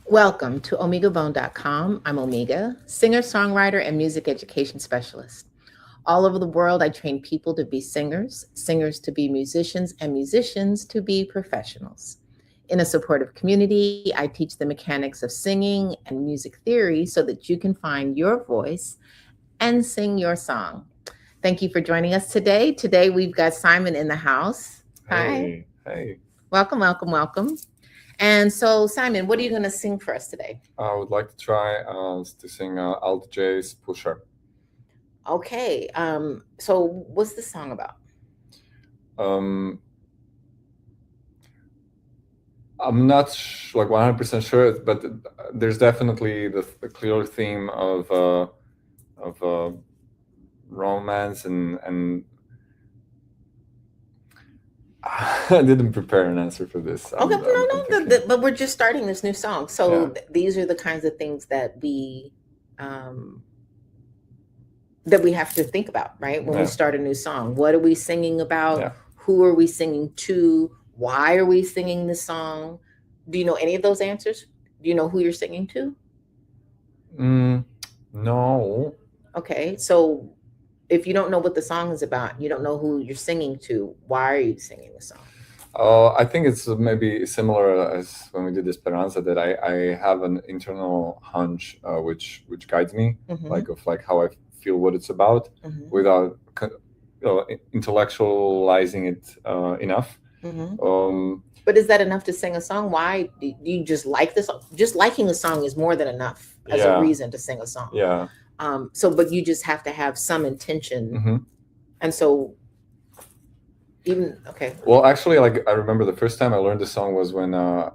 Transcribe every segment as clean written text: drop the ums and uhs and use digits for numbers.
Welcome to OmegaBone.com. I'm Omega, singer, songwriter, and music education specialist. All over the world, I train people to be singers, singers to be musicians, and musicians to be professionals. In a supportive community, I teach the mechanics of singing and music theory so that you can find your voice and sing your song. Thank you for joining us today. Today, we've got Simon in the house. Hi. Hey. Welcome, welcome, welcome. And so, Simon, what are you going to sing for us today? I would like to try to sing Alt J's Pusher. Okay. So what's the song about? Um, I'm not 100% sure, but there's definitely the clear theme of romance and I didn't prepare an answer for this. Okay, I'm thinking. but we're just starting this new song, so Yeah. these are the kinds of things um, that we have to think about, right? When we Yeah. start a new song, what are we singing about? Yeah. Who are we singing to? Why are we singing the song? Do you know any of those answers? Do you know who you're singing to? No. Okay, so if you don't know what the song is about, you don't know who you're singing to, why are you singing the song? I think it's maybe similar as when we did Esperanza, that I have an internal hunch which guides me, Mm-hmm. like how I feel what it's about, Mm-hmm. without intellectualizing it enough. Mm-hmm. Um, But is that enough to sing a song? Why do you just like this? Just liking a song is more than enough as a yeah, reason to sing a song. yeah. So, but you just have to have some intention. Hmm. And so, even, okay. Well, actually, I remember the first time I learned the song was when a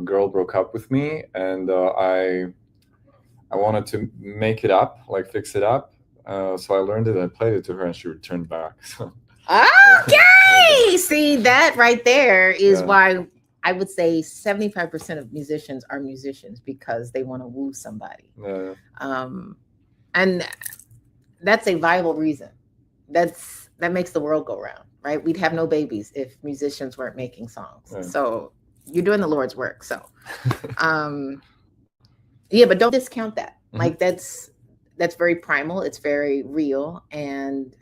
girl broke up with me, and I wanted to make it up, like fix it up. So I learned it and I played it to her, and she returned back. So Okay. See, that right there is yeah, why I would say 75% of musicians are musicians because they want to woo somebody. yeah, Um, and that's a viable reason. That makes the world go round, right? We'd have no babies if musicians weren't making songs. yeah. So you're doing the Lord's work. So um yeah, but don't discount that. Mhm. Like that's very primal, it's very real, and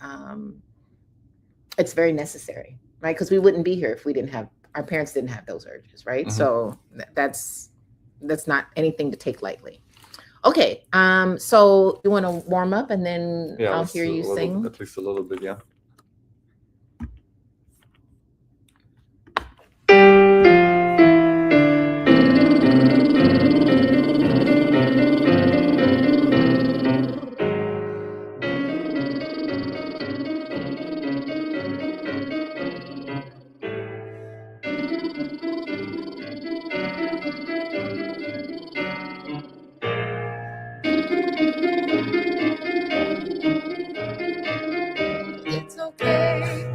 it's very necessary, right? Because we wouldn't be here if we didn't have our parents didn't have those urges, right? Mhm. So that's not anything to take lightly. Okay, so you want to warm up and then Yeah, I'll let's hear do you sing. at least a little bit. Yeah. It's okay.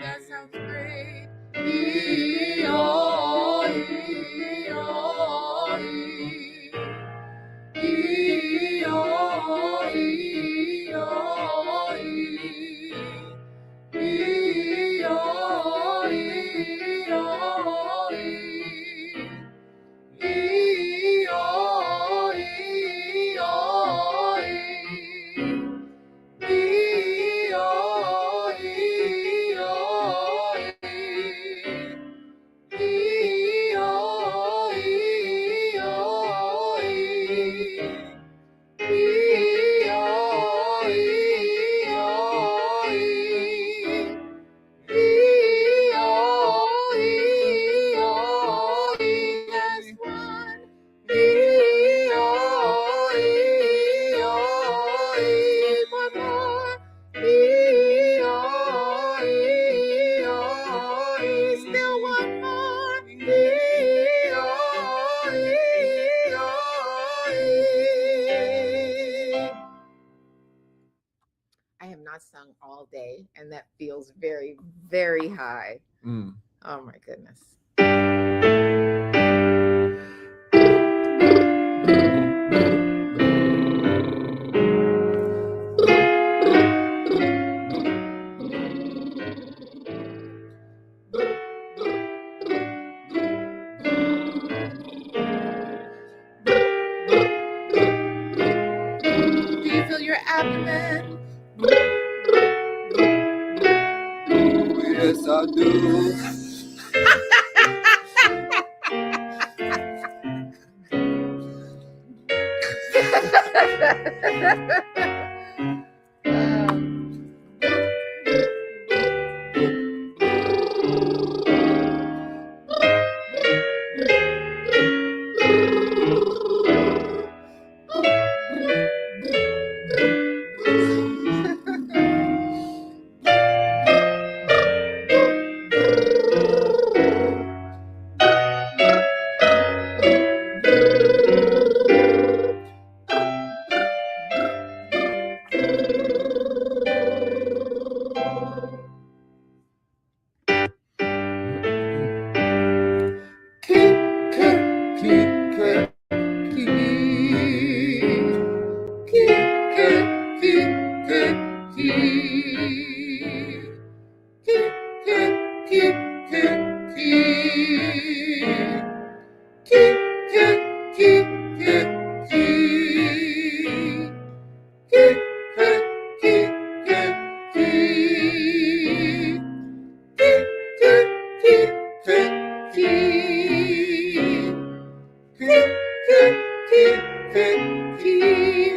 That sounds great. very high. Mm. Oh my goodness. Do you feel your abdomen? Yes, I do.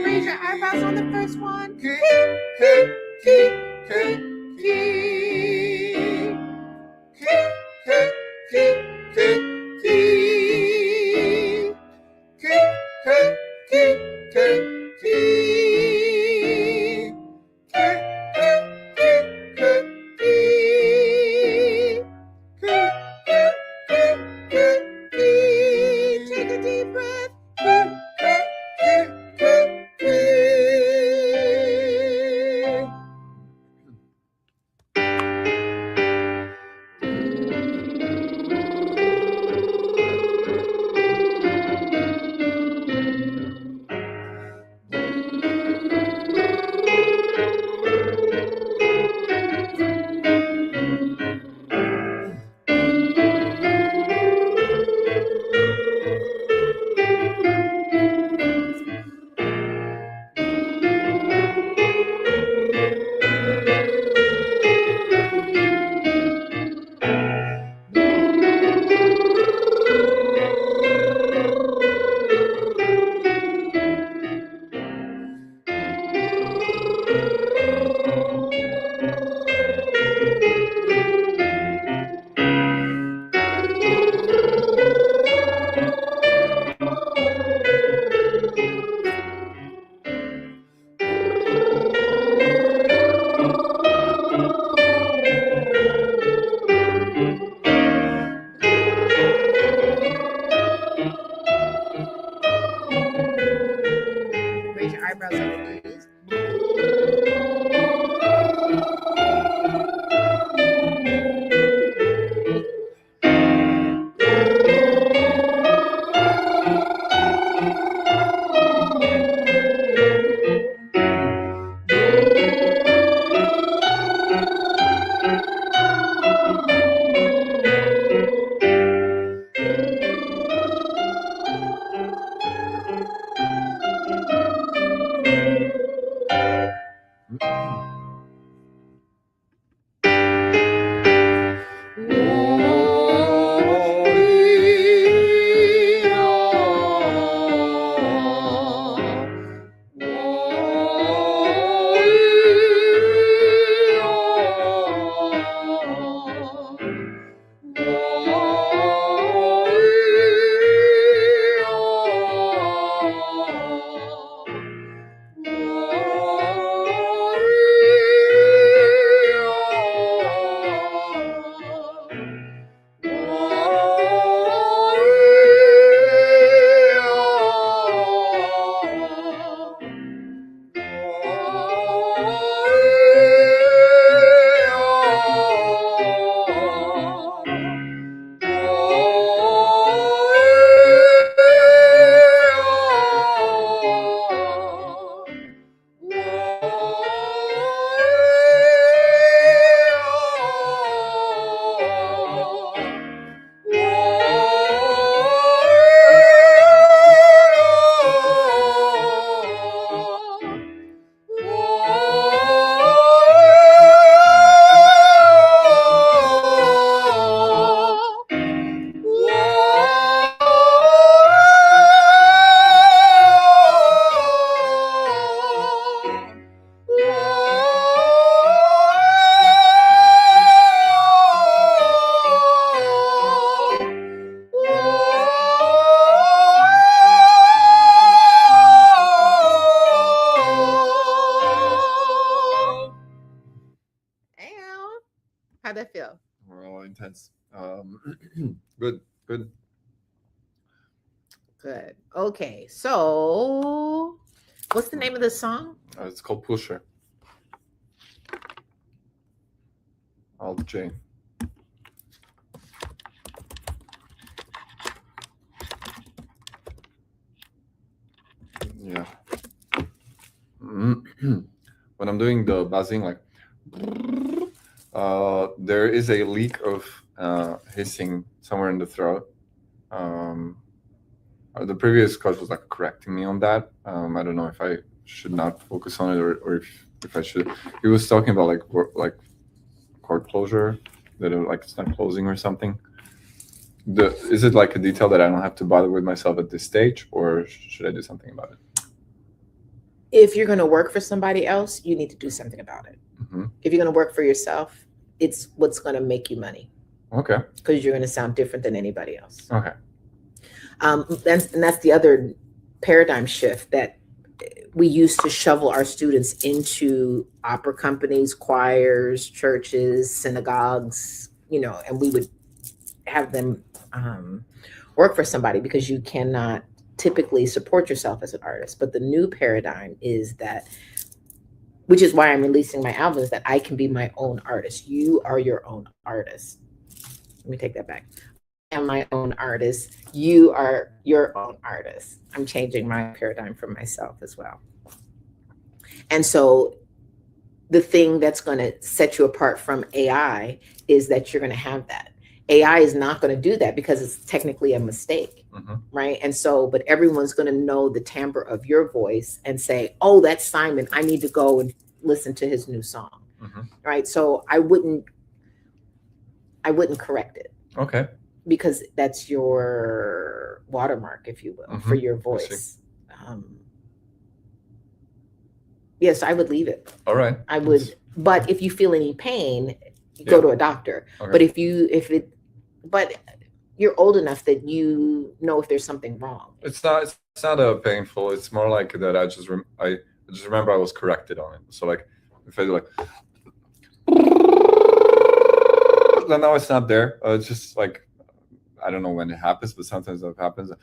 Raise your eyebrows on the first one. depends. Good, good. Good. Okay. So, what's the name of the song? It's called Pusher. Alt J. Yeah. When I'm doing the buzzing, like, there is a leak of hissing somewhere in the throat. The previous coach was like correcting me on that. I don't know if I should not focus on it or if I should. He was talking about like cord closure, that like it's not closing or something. Is it like a detail that I don't have to bother with myself at this stage, or should I do something about it? If you're going to work for somebody else, you need to do something about it. Mm-hmm. If you're going to work for yourself, it's what's going to make you money. Okay. Because you're going to sound different than anybody else. Okay. And that's the other paradigm shift that we used to shovel our students into opera companies, choirs, churches, synagogues, and we would have them work for somebody because you cannot typically support yourself as an artist. But the new paradigm is that, which is why I'm releasing my albums, that I can be my own artist. You are your own artist. Let me take that back. I am my own artist. You are your own artist. I'm changing my paradigm for myself as well. And so the thing that's going to set you apart from AI is that you're going to have that. AI is not going to do that because it's technically a mistake, right? And so, but everyone's going to know the timbre of your voice and say, oh, that's Simon. I need to go and listen to his new song, right? So I wouldn't correct it. Okay. Because that's your watermark, if you will, for your voice. Yes, I would leave it. All right. I would, but if you feel any pain, go to a doctor. Okay. But you're old enough that you know if there's something wrong. It's not a painful. It's more like that. I just remember I was corrected on it. So like, if I do like, then now it's not there. It's just like, I don't know when it happens, but sometimes it happens. A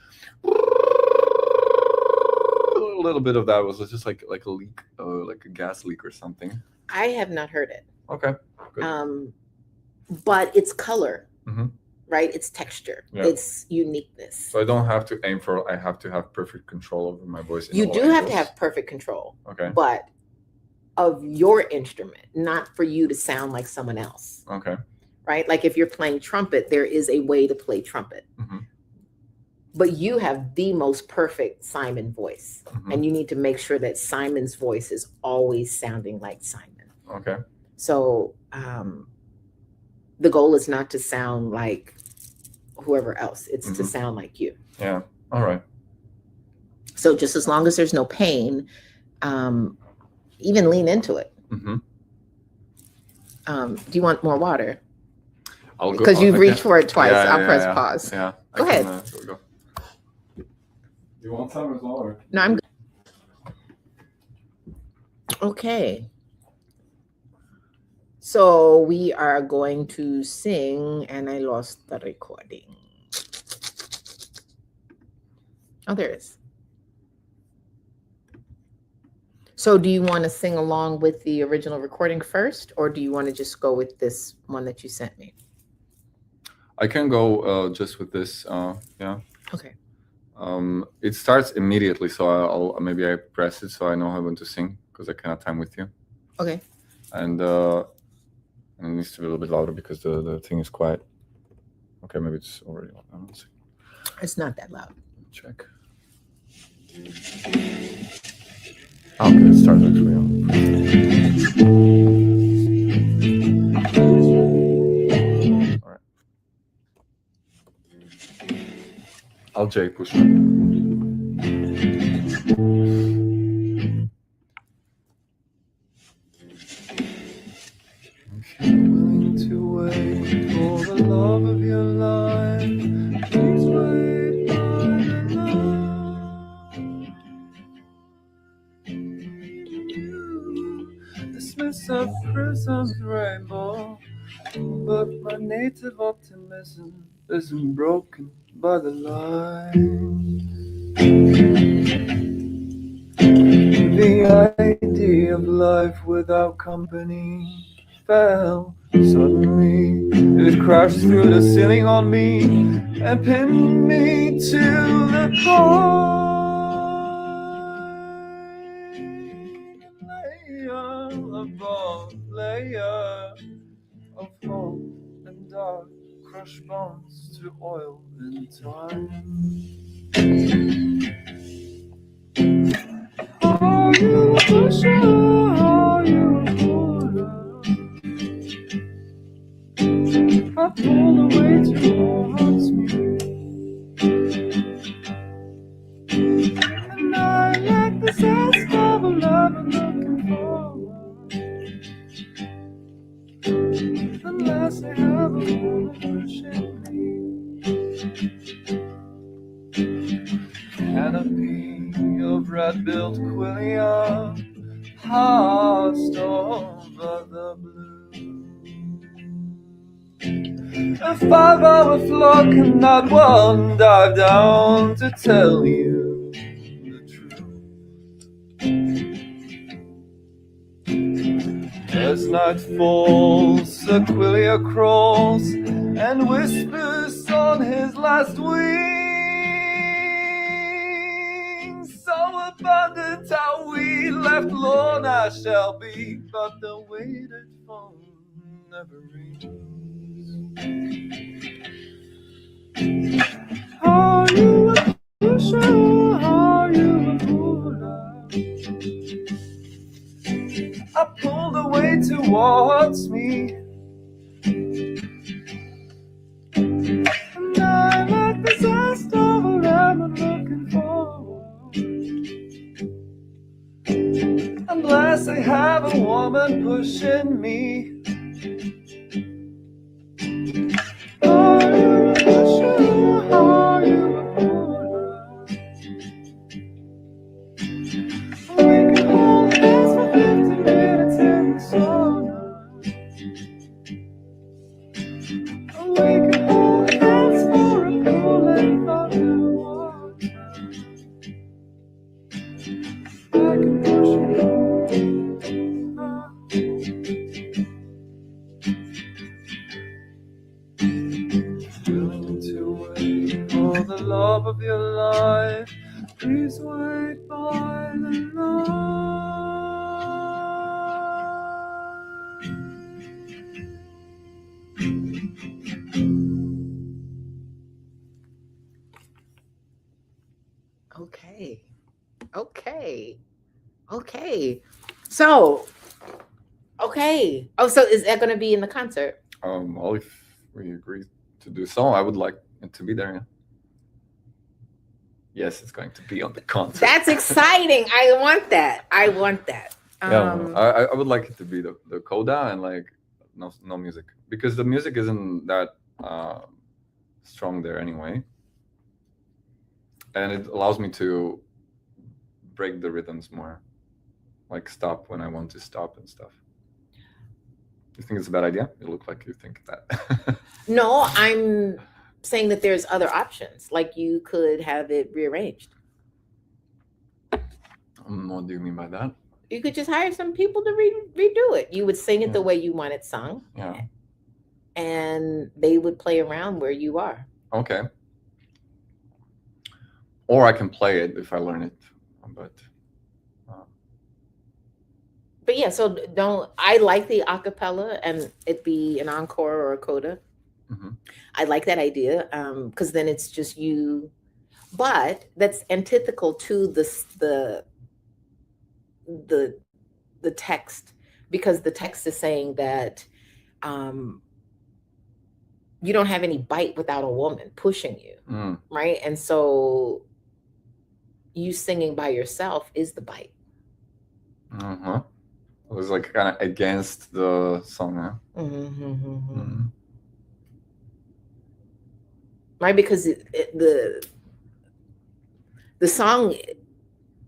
little bit of that was just like a leak, like a gas leak or something. I have not heard it. Okay. Good. But it's color, right? It's texture. Yeah. It's uniqueness. So I don't have to aim for. I have to have perfect control over my voice. You do have to have perfect control. Okay. But of your instrument, not for you to sound like someone else. Okay. Right? Like if you're playing trumpet, there is a way to play trumpet. But you have the most perfect Simon voice. And you need to make sure that Simon's voice is always sounding like Simon. Okay. So the goal is not to sound like whoever else. It's to sound like you. Yeah. All right. So just as long as there's no pain, even lean into it. Do you want more water? Because you've reached for it twice. I'll press pause. Yeah. Go ahead. Go. You want some as well? Or? No, I'm good. Okay. So we are going to sing, and I lost the recording. Oh, there it is. So do you want to sing along with the original recording first, or do you want to just go with this one that you sent me? I can go just with this. Yeah. Okay. It starts immediately, so I'll maybe I press it so I know how when to sing because I cannot time with you. Okay. And it needs to be a little bit louder because the thing is quiet. Okay, maybe it's already loud. Let's see. It's not that loud. Check. Okay, it starts actually. All right. I'll J push. If you're willing to wait for the love of your life, please wait by the love. This mess of prism's rainbow, but my native optimism isn't broken by the light. The idea of life without company fell suddenly. It crashed through the ceiling on me and pinned me to the point. Layer above layer of hope and dark, crushed bones to oil in time. Are you a pusher? Are you a puller? I pulled away towards me, and I like the zest of a lover looking forward. Unless I have a woman pushing me. Canopy of red-billed quillia, housed over the blue. A 5-hour flock and not one dive down to tell you the truth. As night falls, Aquila crawls and whispers on his last wings. So abundant how we left alone I shall be, but the weighted phone never rings. Are you a pusher? Are you a puller? I pulled away towards me, and I like the zest of a lemon looking forward. Unless I have a woman pushing me. Are you a pusher? Are you a puller? We can hold hands for 50 minutes in the sauna. We can hold hands for a cool and underwater. I can push you. Willing to wait for the love of your life. Please wait by the Okay. Okay. Okay. So, okay. Oh, so is that going to be in the concert? Well, if we agree to do so, I would like it to be there. Yeah. Yes, it's going to be on the concert. That's exciting. I want that. I want that. Yeah, I would like it to be the coda and like no music, because the music isn't that strong there anyway, and it allows me to break the rhythms more, like stop when I want to stop and stuff. You think it's a bad idea? You look like you think that. No, I'm saying that there's other options. Like you could have it rearranged. What do you mean by that? You could just hire some people to redo it. You would sing it the Yeah. way you want it sung, Yeah. and they would play around where you are. Okay. Or I can play it if I learn it, but yeah, so I like the acapella and it be an encore or a coda. Mhm. I like that idea because then it's just you, but that's antithetical to the text, because the text is saying that you don't have any bite without a woman pushing you, right? And so you singing by yourself is the bite. Uh-huh. It was like kind of against the song, huh? Right, because the song,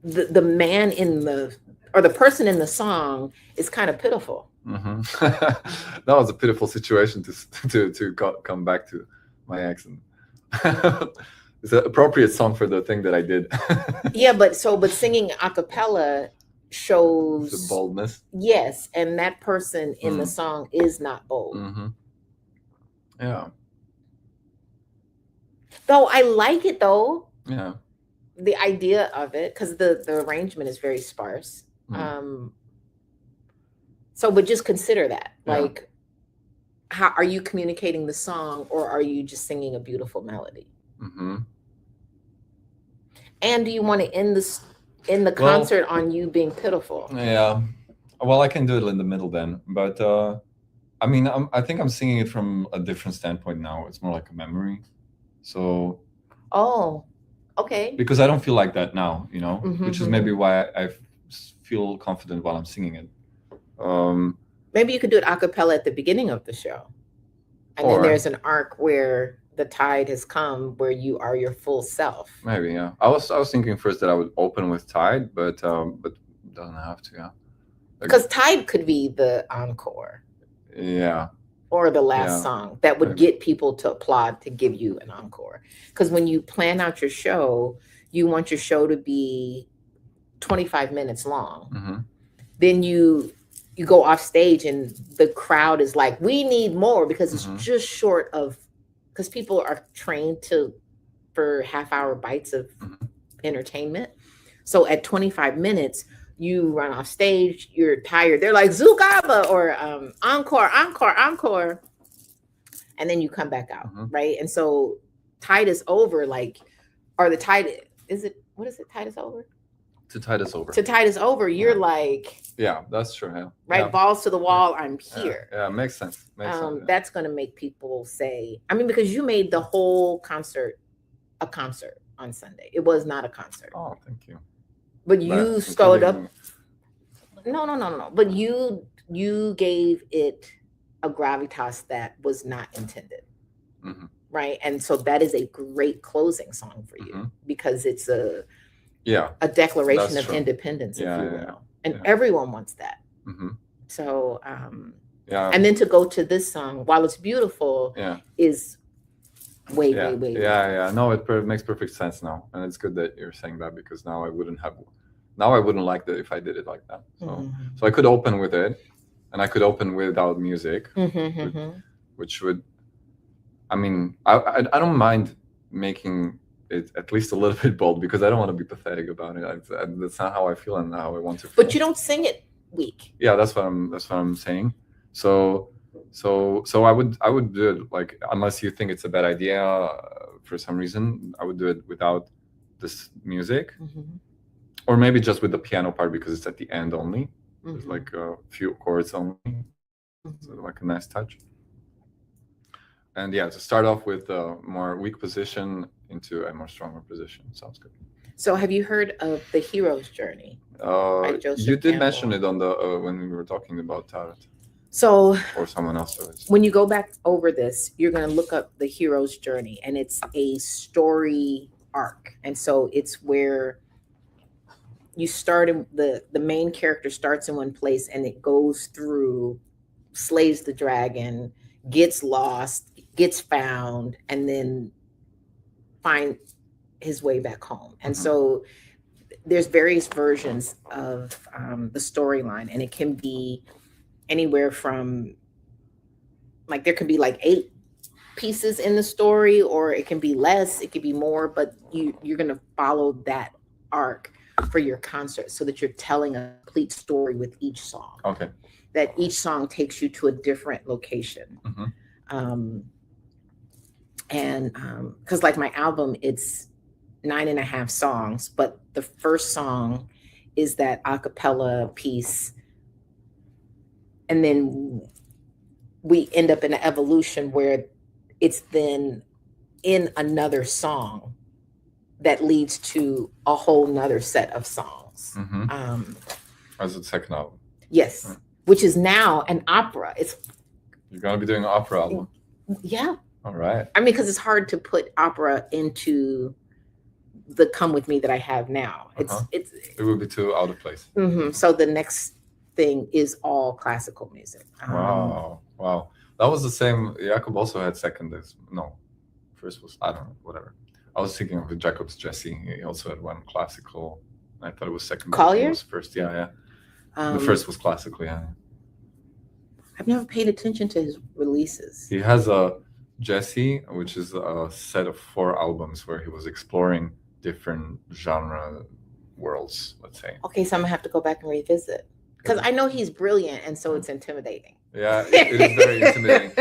the man in the or the person in the song is kind of pitiful. Mm-hmm. That was a pitiful situation to come back to my accent. It's an appropriate song for the thing that I did. Yeah, but singing a cappella shows the boldness. Yes, and that person in the song is not bold. Mm-hmm. Yeah. Though I like it though. Yeah. The idea of it, because the arrangement is very sparse. So, but just consider that. Like, how are you communicating the song, or are you just singing a beautiful melody? Mm-hmm. And do you want to end the concert on you being pitiful? Yeah. Well, I can do it in the middle then, but I mean, I think I'm singing it from a different standpoint now. It's more like a memory. So. Oh, okay. Because I don't feel like that now, you know, which is maybe why I feel confident while I'm singing it. Maybe you could do it a cappella at the beginning of the show, and then there's an arc where the tide has come, where you are your full self. Maybe, yeah. I was thinking first that I would open with Tide, but it doesn't have to, yeah. Because Tide could be the encore. Yeah. Or the last song that would get people to applaud, to give you an encore. Because when you plan out your show, you want your show to be 25 minutes long. Mm-hmm. Then you go off stage and the crowd is like, we need more, because it's just short of, because people are trained for half-hour bites of entertainment. So at 25 minutes, you run off stage, you're tired. They're like, Zugaba, or encore, encore, encore. And then you come back out, right? And so Tide is over, like, or the tide, what is it? Tide is over? To Tide is over. To Tide is over, you're like. Yeah, that's true, yeah. Right, balls to the wall, I'm here. Yeah, makes sense. That's going to make people say, I mean, because you made the whole concert a concert on Sunday. It was not a concert. Oh, thank you. But you screwed up. No. But you gave it a gravitas that was not intended. Right? And so that is a great closing song for you, because it's a declaration of independence, if you will. And everyone wants that. So, and then to go to this song, while it's beautiful, is way. Yeah. No, it makes perfect sense now. And it's good that you're saying that, because now I wouldn't like that if I did it like that. So I could open with it, and I could open without music, which would, I mean, I don't mind making it at least a little bit bold, because I don't want to be pathetic about it. That's not how I feel and how I want to feel. But you don't sing it weak. Yeah, that's what I'm saying. So I would do it, like, unless you think it's a bad idea for some reason, I would do it without this music, or maybe just with the piano part, because it's at the end only. There's like a few chords only, so like a nice touch. And to start off with a more weak position into a more stronger position. Sounds good. So have you heard of The Hero's Journey? You did mention it on the when we were talking about Tarot. So, or someone else does. When you go back over this, you're going to look up The Hero's Journey, and it's a story arc. And so it's where you start in the main character starts in one place, and it goes through, slays the dragon, gets lost, gets found, and then find his way back home. And so there's various versions of the storyline, and it can be anywhere from, like, there could be like 8 pieces in the story, or it can be less, it could be more, but you're going to follow that arc for your concert, so that you're telling a complete story with each song. Okay. That each song takes you to a different location. And because like my album, it's 9.5 songs, but the first song is that a cappella piece. And then we end up in an evolution where it's then in another song that leads to a whole nother set of songs. As the second album. Yes, which is now an opera. You're going to be doing an opera album? Yeah. All right. I mean, because it's hard to put opera into the Come With Me that I have now. It's It would be too out of place. So the next thing is all classical music. Wow. That was the same. Jakob also had second. No, first was, I don't know, whatever. I was thinking of Jacob's Jesse. He also had one classical. I thought it was second. Collier? It was first. Yeah. The first was classical. Yeah. I've never paid attention to his releases. He has a Jesse, which is a set of 4 albums where he was exploring different genre worlds, let's say. Okay, so I'm gonna have to go back and revisit, because I know he's brilliant, and so it's intimidating. Yeah, it is very intimidating.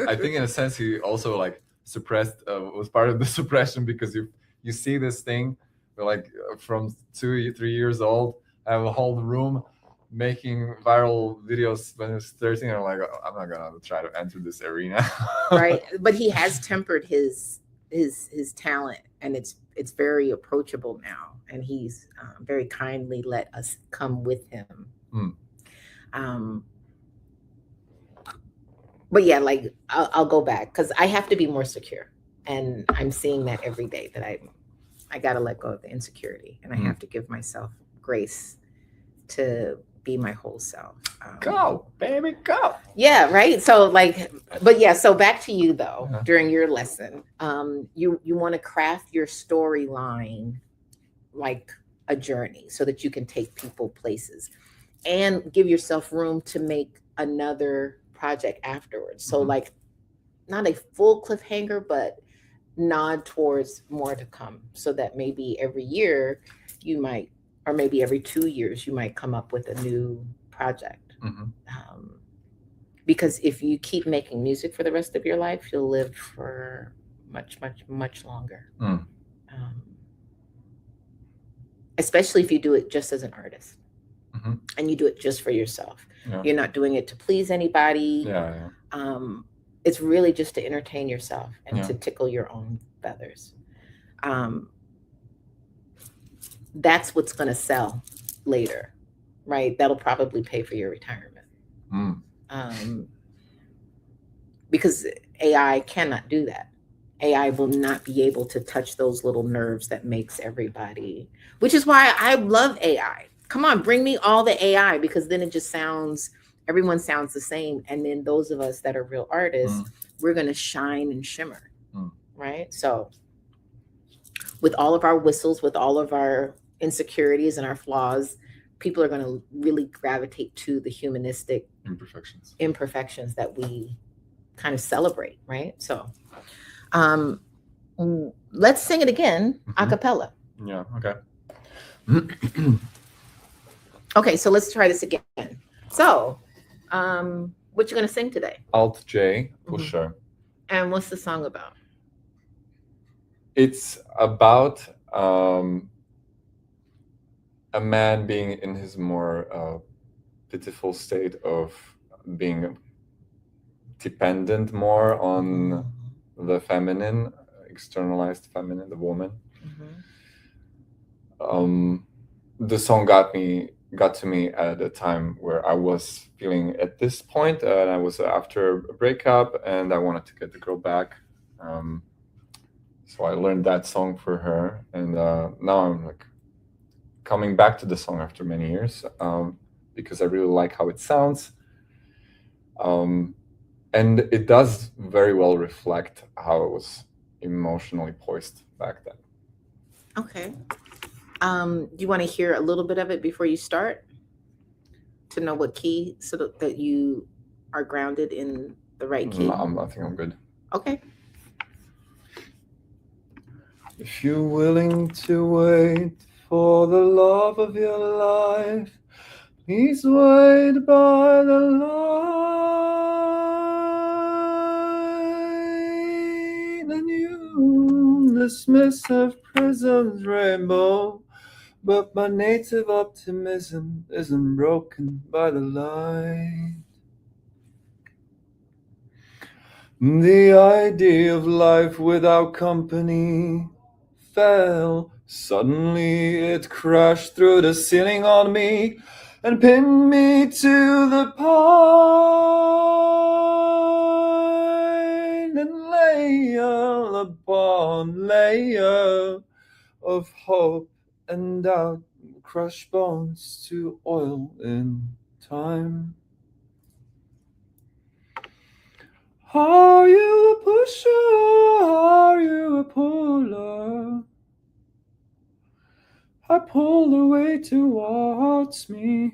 I think in a sense he also like suppressed, was part of the suppression, because you see this thing like from 2-3 years old, I have a whole room making viral videos when I was 13. I'm like, I'm not gonna try to enter this arena. Right, but he has tempered his talent, and it's very approachable now, and he's very kindly let us come with him. But yeah, like I'll go back, because I have to be more secure, and I'm seeing that every day, that I gotta let go of the insecurity, and I have to give myself grace to be my whole self. Go, baby, go. Yeah, right. So like, but yeah, so back to you though. During your lesson, you want to craft your storyline like a journey, so that you can take people places, and give yourself room to make another project afterwards. So like, not a full cliffhanger, but nod towards more to come, so that maybe every year you might, or maybe every 2 years, you might come up with a new project. Because if you keep making music for the rest of your life, you'll live for much, much, much longer. Especially if you do it just as an artist, and you do it just for yourself. You're not doing it to please anybody. It's really just to entertain yourself and to tickle your own feathers. That's what's going to sell later, right? That'll probably pay for your retirement. Because AI cannot do that. AI will not be able to touch those little nerves that makes everybody, which is why I love AI. Come on, bring me all the AI, because then it just sounds, everyone sounds the same. And then those of us that are real artists, we're going to shine and shimmer, right? So with all of our whistles, with all of our insecurities and our flaws, people are going to really gravitate to the humanistic imperfections that we kind of celebrate, right? So let's sing it again a cappella. Yeah, okay. Okay, so let's try this again. So what you going to sing today? Alt J, Pusher. And what's the song about? It's about a man being in his more pitiful state of being dependent more on the feminine, externalized feminine, the woman. The song got to me at a time where I was feeling at this point, and I was after a breakup, and I wanted to get the girl back. So I learned that song for her, and now I'm like coming back to the song after many years, because I really like how it sounds. And it does very well reflect how I was emotionally poised back then. Okay. Do you want to hear a little bit of it before you start, to know what key, so that you are grounded in the right key? I think I'm good. Okay. If you're willing to wait for the love of your life, please wait by the light, and you, the smith of prison's rainbow. But my native optimism isn't broken by the light. The idea of life without company fell. Suddenly it crashed through the ceiling on me and pinned me to the pine, and layer upon layer of hope and doubt, crush bones to oil in time. Are you a pusher? Are you a puller? I pull the weight towards me.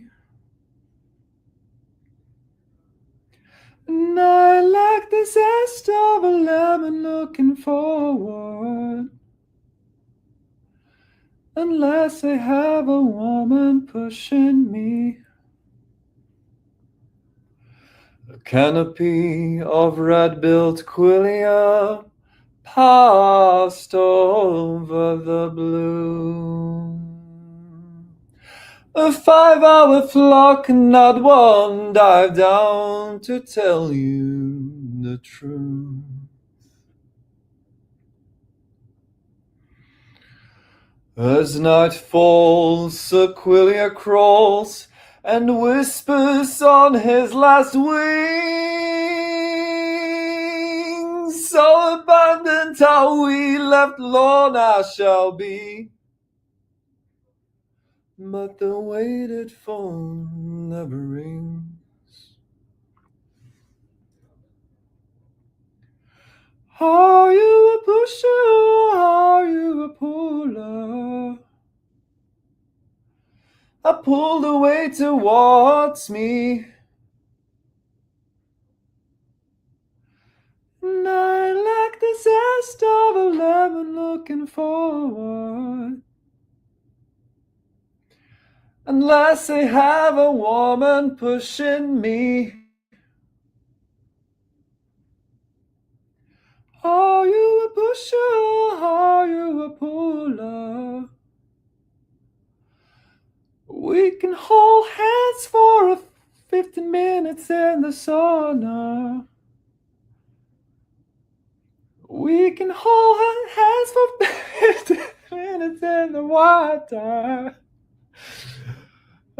And I like the zest of a lemon looking forward. Unless I have a woman pushing me. A canopy of red-billed quillia passed over the blue. A 5-hour flock, not one dive down to tell you the truth. As night falls, Sequoia crawls and whispers on his last wings. So abandoned how we left, lorn I shall be. But the waited phone never rings. Are you a pusher? Are you a puller? I pulled away towards me. And I like the zest of a lemon looking forward. Unless I have a woman pushing me. Are you a pusher? Are you a puller? We can hold hands for 15 minutes in the sauna. We can hold hands for 15 minutes in the water.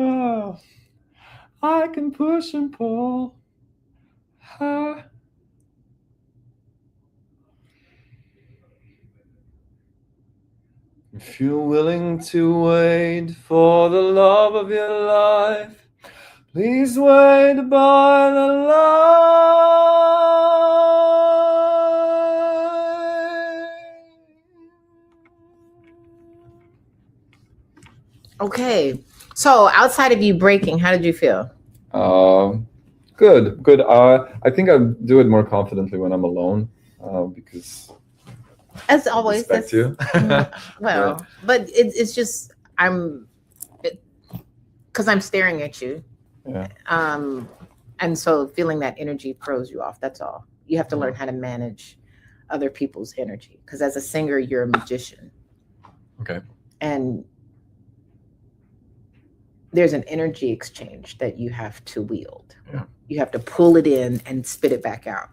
Oh, I can push and pull. If you're willing to wait for the love of your life, please wait by the light. Okay. So outside of you breaking, how did you feel? Good. I think I do it more confidently when I'm alone, because As always, respect you. well, but it's just because I'm staring at you. Yeah. And so feeling that energy throws you off. That's all. You have to learn how to manage other people's energy, because as a singer, you're a magician. Okay. And there's an energy exchange that you have to wield. Yeah. You have to pull it in and spit it back out.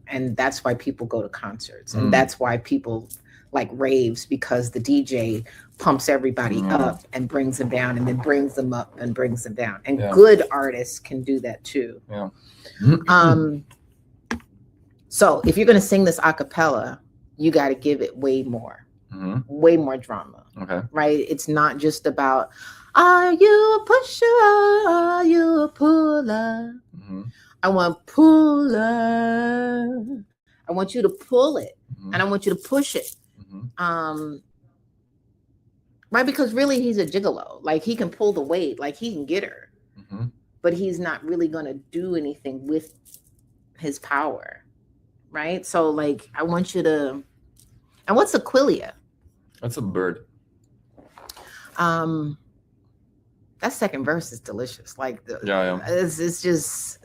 And that's why people go to concerts. And that's why people like raves, because the DJ pumps everybody up and brings them down, and then brings them up and brings them down. And good artists can do that too. Yeah. So if you're going to sing this a cappella, you got to give it way more drama. Okay. Right? It's not just about, are you a pusher? Are you a puller? I want puller. I want you to pull it, and I want you to push it. Right? Because really, he's a gigolo. Like, he can pull the weight, like he can get her, but he's not really going to do anything with his power. Right? So, like, I want you to. And what's Aquilia? That's a bird. That second verse is delicious. Like, it's just.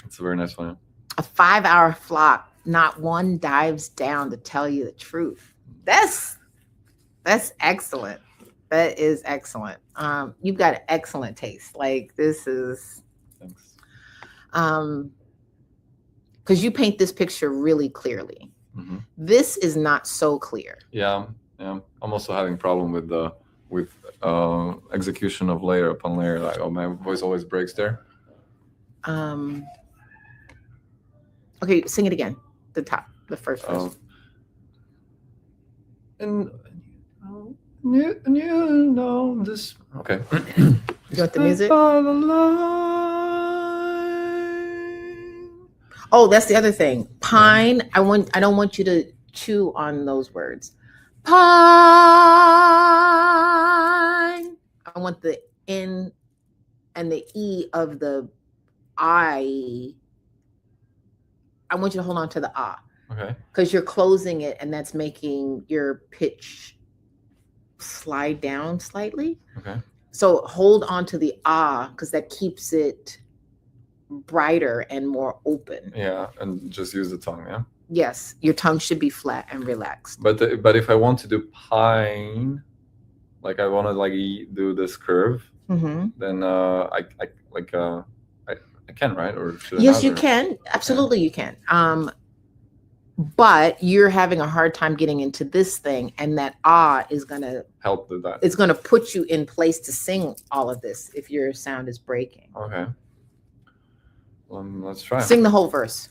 It's a very nice one. A 5-hour flock, not one dives down to tell you the truth. That's excellent. That is excellent. You've got excellent taste. Like, this is. Thanks. Because you paint this picture really clearly. This is not so clear. Yeah. I'm also having problem with execution of layer upon layer. Like, my voice always breaks there. Okay, sing it again. The first verse. You know this. Okay. You want the music? By the line. Oh, that's the other thing. Pine. I don't want you to chew on those words. Pine. I want the N and the E of the I. I want you to hold on to the ah. Okay. Because you're closing it, and that's making your pitch slide down slightly. Okay. So hold on to the ah, because that keeps it brighter and more open. Yeah, and just use the tongue. Yeah. Yes, your tongue should be flat and relaxed. But if I want to do pine, like I want to like do this curve, then I can, right? Or should I yes, not, you or? can. Absolutely, you can. But you're having a hard time getting into this thing, and that ah is gonna help with that. It's gonna put you in place to sing all of this if your sound is breaking. Okay. Let's try. Sing the whole verse.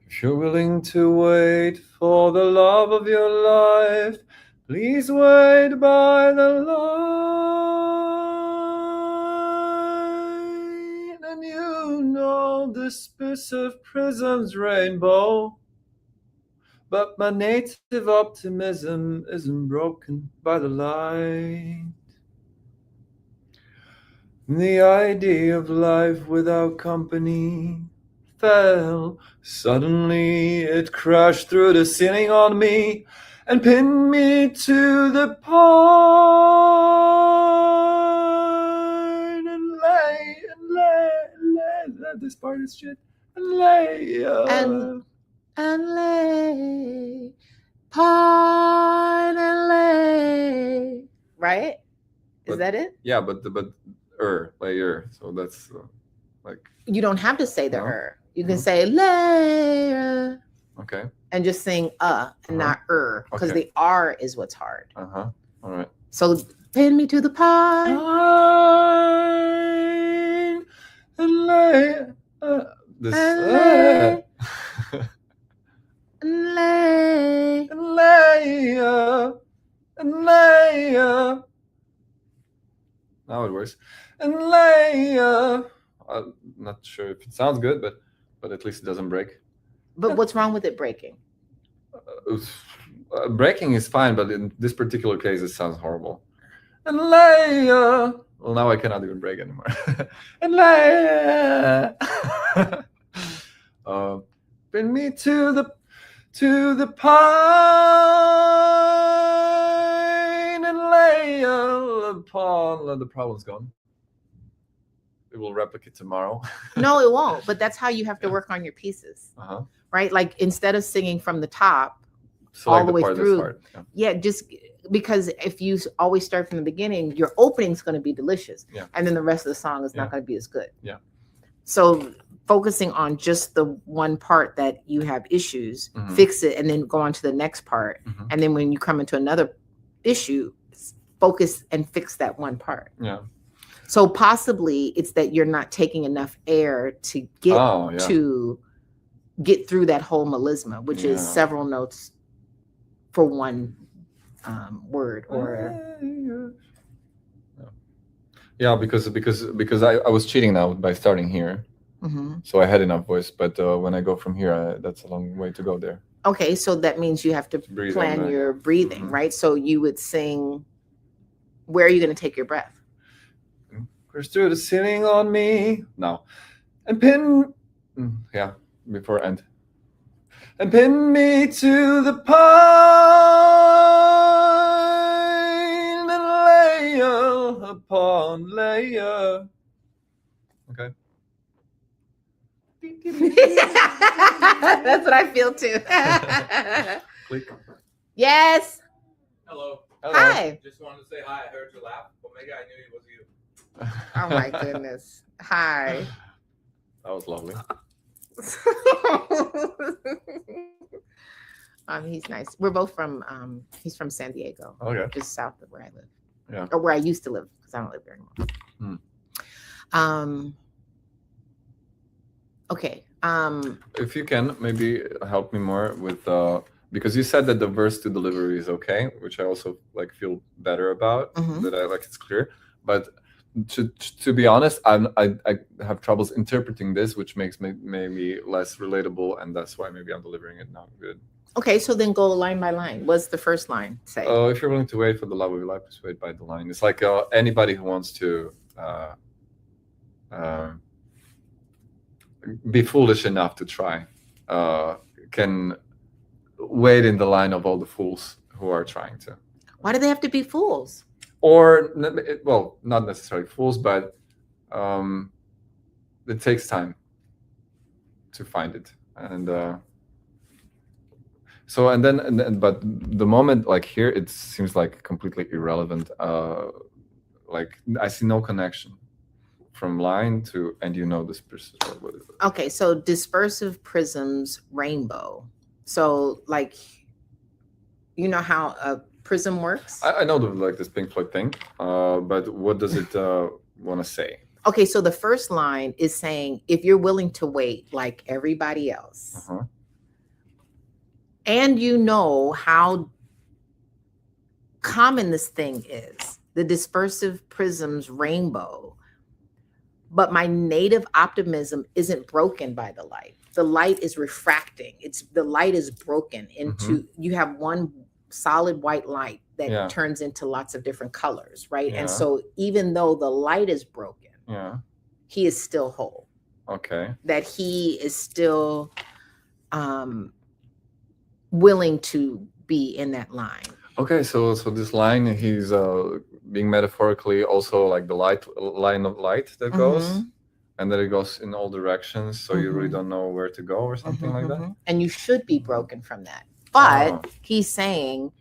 If you're willing to wait for the love of your life, please wait by the line. And you know this piece of prism's rainbow, but my native optimism isn't broken by the light. The idea of life without company fell. Suddenly it crashed through the ceiling on me and pinned me to the pine and lay. This part is shit. And lay. And lay. Pine and lay. Right? Is that it? Yeah, but layer. So that's like. You don't have to say the You can say layer. Okay. And just sing and not because the R is what's hard. All right. So pin me to the pine and lay. This. And lay. And lay. And lay. And lay. Now it works. And lay. I'm not sure if it sounds good, but at least it doesn't break. But what's wrong with it breaking? Breaking is fine, but in this particular case, it sounds horrible. And lay. Well, now I cannot even break anymore. And lay. Bring me to the pine and lay upon. The problem's gone. It will replicate tomorrow. No, it won't. But that's how you have to work on your pieces, right? Like instead of singing from the top all the way through, just because if you always start from the beginning, your opening's going to be delicious, and then the rest of the song is not going to be as good. Yeah. So focusing on just the one part that you have issues, fix it, and then go on to the next part, and then when you come into another issue, focus and fix that one part. Yeah. So possibly it's that you're not taking enough air to get get through that whole melisma, which is several notes for one word or. Yeah, because I was cheating now by starting here, so I had enough voice, but when I go from here, that's a long way to go there. Okay, so that means you have to plan your breathing, right? So you would sing. Where are you going to take your breath? Through the ceiling on me now, and pin, before end, and pin me to the pine and layer upon layer. Okay. That's what I feel too. Click. Yes. Hello. Hi. Just wanted to say hi. I heard your laugh. Omega, I knew it was you. Oh my goodness. Hi. That was lovely. He's nice. We're both from he's from San Diego. Okay. Just south of where I live. Yeah. Or where I used to live, because I don't live there anymore. Okay. If you can maybe help me more with because you said that the verse to delivery is okay, which I also like feel better about, Mhm. that I like it's clear. But to be honest, I have troubles interpreting this, which makes me maybe less relatable, and that's why maybe I'm delivering it not good. Okay, so then go line by line. What's the first line say? If you're willing to wait for the love of your life, persuade by the line. It's like anybody who wants to be foolish enough to try can wait in the line of all the fools who are trying to. Why do they have to be fools? Or, well, not necessarily fools, but it takes time to find it. And so, and then, but the moment like here, it seems like completely irrelevant. Like I see no connection from line to, and you know this person. Okay, so dispersive prisms, rainbow. So like, you know how a prism works? I know like this Pink Floyd thing, but what does it want to say? Okay, so the first line is saying, if you're willing to wait like everybody else, Uh-huh. and you know how common this thing is, the dispersive prisms rainbow, but my native optimism isn't broken by the light. The light is refracting. The light is broken into, you have one solid white light that turns into lots of different colors, right? Yeah. And so even though the light is broken, he is still whole. Okay. That he is still willing to be in that line. Okay, so this line, he's being metaphorically also like the line of light that goes, and then it goes in all directions, so you really don't know where to go or something like that. And you should be broken from that. But he's saying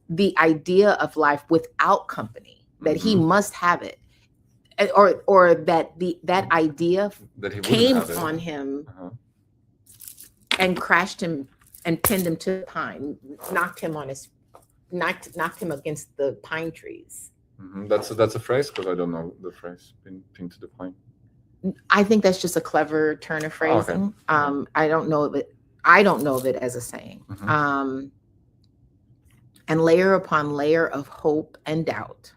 the idea of life without company, that he must have it, or that that idea that he came on him and crashed him and pinned him to the pine, knocked him against the pine trees. That's a phrase, because I don't know the phrase pinned to the pine. I think that's just a clever turn of phrasing. Okay. I don't know of it as a saying. And layer upon layer of hope and doubt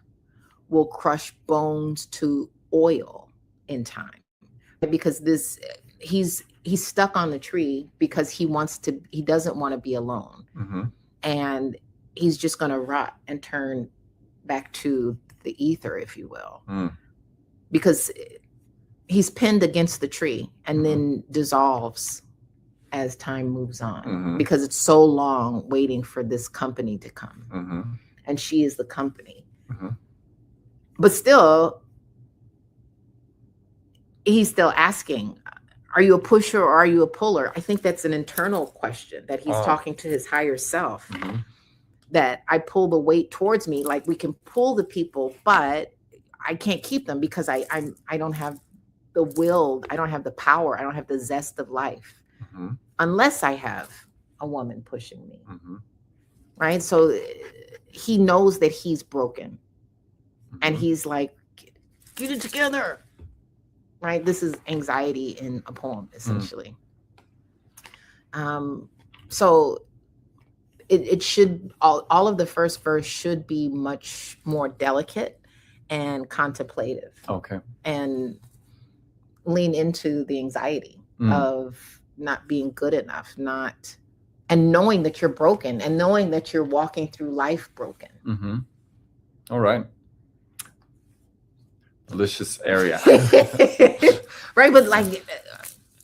will crush bones to oil in time, because he's stuck on the tree because he doesn't want to be alone, and he's just going to rot and turn back to the ether, if you will, because he's pinned against the tree and then dissolves as time moves on, because it's so long waiting for this company to come, and she is the company. But still, he's still asking, are you a pusher or are you a puller? I think that's an internal question that he's talking to his higher self, that I pull the weight towards me. Like, we can pull the people, but I can't keep them because I don't have the will, I don't have the power, I don't have the zest of life, unless I have a woman pushing me, right? So he knows that he's broken, and he's like, get it together, right? This is anxiety in a poem, essentially. So it should, all of the first verse should be much more delicate and contemplative. Okay. And lean into the anxiety of not being good enough, and knowing that you're broken, and knowing that you're walking through life broken. All right. Delicious area. Right, but like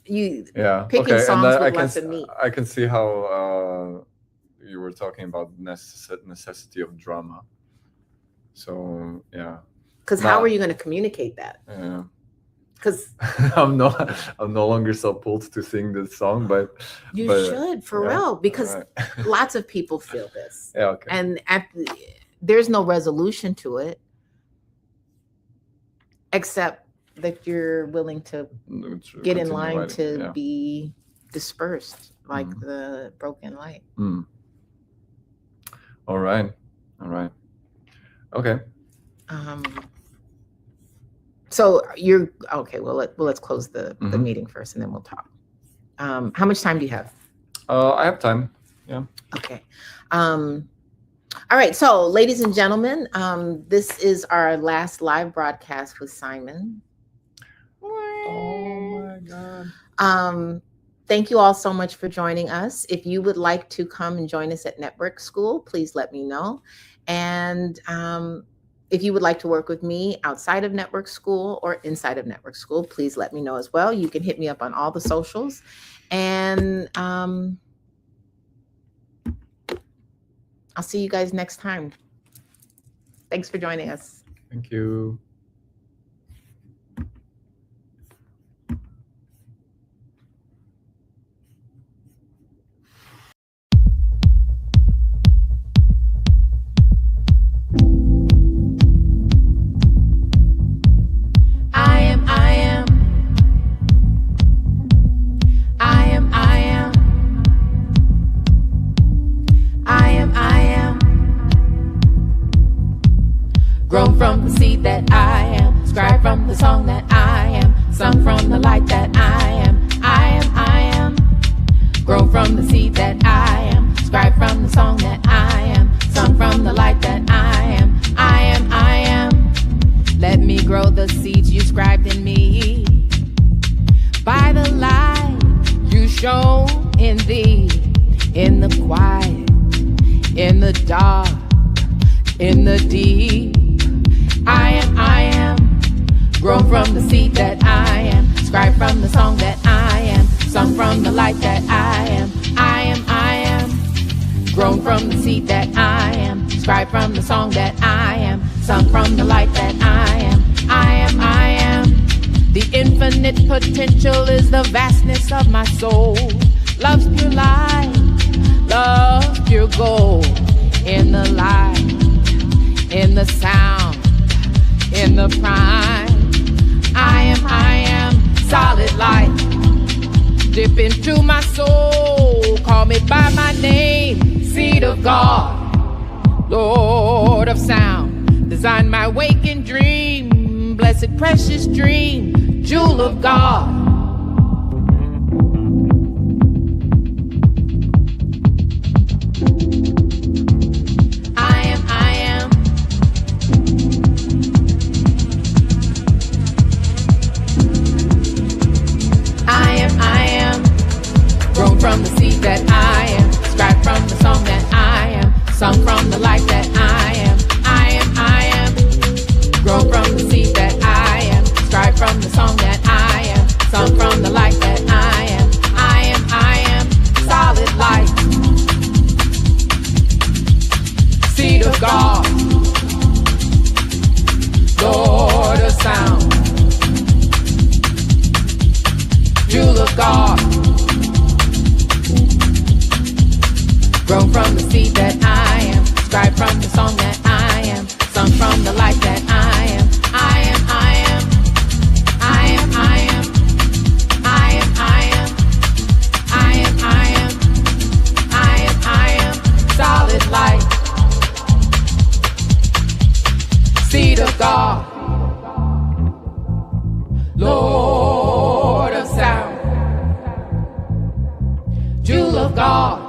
you picking songs with lots of meat. I can see how you were talking about necessity of drama. So because how are you going to communicate that? Because I'm no longer so pulled to sing this song, but you should, for real, because lots of people feel this. And there's no resolution to it, except that you're willing to get in line to be dispersed like the broken light. All right. Okay. So you're okay. Well, let's close the meeting first, and then we'll talk. How much time do you have? I have time. Yeah. Okay. All right. So, ladies and gentlemen, this is our last live broadcast with Simon. Oh my God. Thank you all so much for joining us. If you would like to come and join us at Network School, please let me know. And if you would like to work with me outside of Network School or inside of Network School, please let me know as well. You can hit me up on all the socials. And I'll see you guys next time. Thanks for joining us. Thank you. Grown from the seed that I am, scribe from the song that I am, sung from the light that I am. I am. Grown from the seed that I am, scribe from the song that I am, sung from the light that I am. I am. Let me grow the seeds you scribed in me. By the light you show in thee, in the quiet, in the dark, in the deep. I am, grown from the seed that I am, scribe from the song that I am, sung from the light that I am. I am, grown from the seed that I am, scribe from the song that I am, sung from the light that I am. I am, the infinite potential is the vastness of my soul. Love's pure light, love's pure gold, in the light, in the sound, in the prime. I am solid light. Dip into my soul, call me by my name, seed of God, Lord of sound. Design my waking dream, blessed precious dream, jewel of God. From the seed that I am, scribe from the song that I am, sung from the light that I am. I am, grown from the seed that I am, scribe from the song that I am, sung from the light that I am. I am, solid light, seed of God, Lord of sound, jewel of God. Grown from the seed that I am, scribe from the song that I am, sung from the light that I am. I am. Solid light, seed of God, Lord of sound, jewel of God.